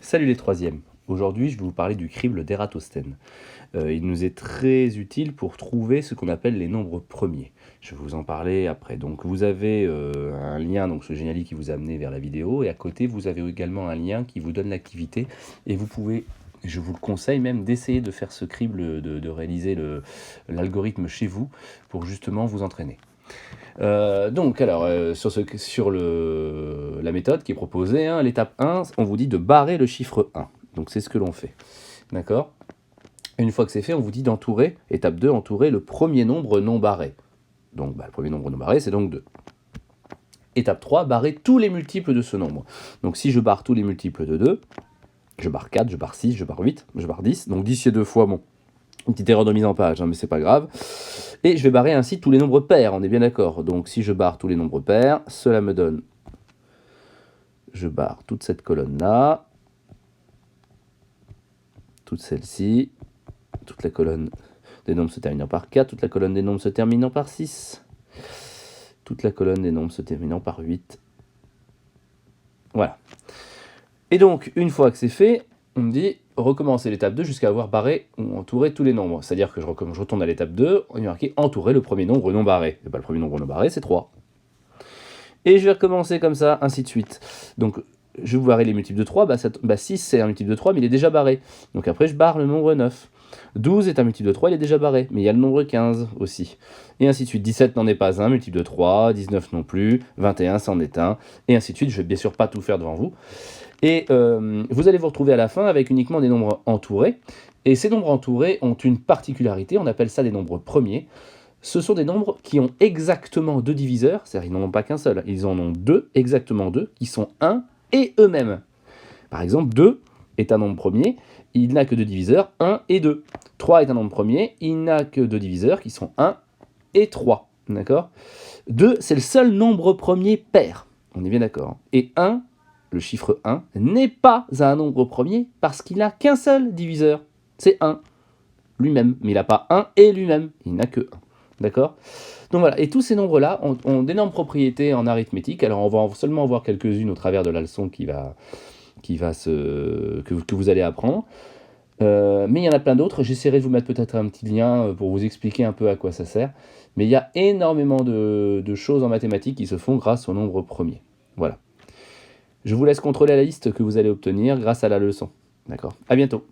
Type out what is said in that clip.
Salut les troisièmes. Aujourd'hui, je vais vous parler du crible d'Ératosthène. Il nous est très utile pour trouver ce qu'on appelle les nombres premiers. Je vais vous en parler après. Donc vous avez un lien, donc ce Geniali qui vous a amené vers la vidéo, et à côté vous avez également un lien qui vous donne l'activité, et vous pouvez, je vous le conseille même, d'essayer de faire ce crible, de réaliser l'algorithme chez vous pour justement vous entraîner. Sur la méthode qui est proposée, hein, l'étape 1, on vous dit de barrer le chiffre 1. Donc c'est ce que l'on fait. D'accord ? Une fois que c'est fait, on vous dit d'entourer, étape 2, entourer le premier nombre non barré. Donc le premier nombre non barré, c'est donc 2. Étape 3, barrer tous les multiples de ce nombre. Donc si je barre tous les multiples de 2, je barre 4, je barre 6, je barre 8, je barre 10. Donc 10 c'est 2 fois, bon, une petite erreur de mise en page, hein, mais c'est pas grave. Et je vais barrer ainsi tous les nombres pairs, on est bien d'accord. Donc si je barre tous les nombres pairs, cela me donne... Je barre toute cette colonne-là, toute celle-ci, toute la colonne des nombres se terminant par 4, toute la colonne des nombres se terminant par 6, toute la colonne des nombres se terminant par 8. Voilà. Et donc, une fois que c'est fait, on me dit recommencer l'étape 2 jusqu'à avoir barré ou entouré tous les nombres. C'est-à-dire que je retourne à l'étape 2, on y a marqué entourer le premier nombre non barré. Et le premier nombre non barré, c'est 3. Et je vais recommencer comme ça, ainsi de suite. Donc, je vais barrer les multiples de 3. 6, c'est un multiple de 3, mais il est déjà barré. Donc après, je barre le nombre 9. 12 est un multiple de 3, il est déjà barré. Mais il y a le nombre 15 aussi. Et ainsi de suite. 17 n'en est pas un, multiple de 3. 19 non plus. 21, c'en est un. Et ainsi de suite. Je ne vais bien sûr pas tout faire devant vous. Et vous allez vous retrouver à la fin avec uniquement des nombres entourés. Et ces nombres entourés ont une particularité. On appelle ça des nombres premiers. Ce sont des nombres qui ont exactement deux diviseurs, c'est-à-dire ils n'en ont pas qu'un seul, ils en ont deux, exactement deux, qui sont 1 et eux-mêmes. Par exemple, 2 est un nombre premier, il n'a que deux diviseurs, 1 et 2. 3 est un nombre premier, il n'a que deux diviseurs qui sont 1 et 3. D'accord ? 2, c'est le seul nombre premier pair, on est bien d'accord. Et 1, le chiffre 1, n'est pas un nombre premier parce qu'il n'a qu'un seul diviseur, c'est 1 lui-même, mais il n'a pas 1 et lui-même, il n'a que 1. D'accord ? Donc voilà, et tous ces nombres-là ont d'énormes propriétés en arithmétique. Alors on va seulement en voir quelques-unes au travers de la leçon que vous allez apprendre. Mais il y en a plein d'autres. J'essaierai de vous mettre peut-être un petit lien pour vous expliquer un peu à quoi ça sert. Mais il y a énormément de choses en mathématiques qui se font grâce au nombre premier. Voilà. Je vous laisse contrôler la liste que vous allez obtenir grâce à la leçon. D'accord ? À bientôt.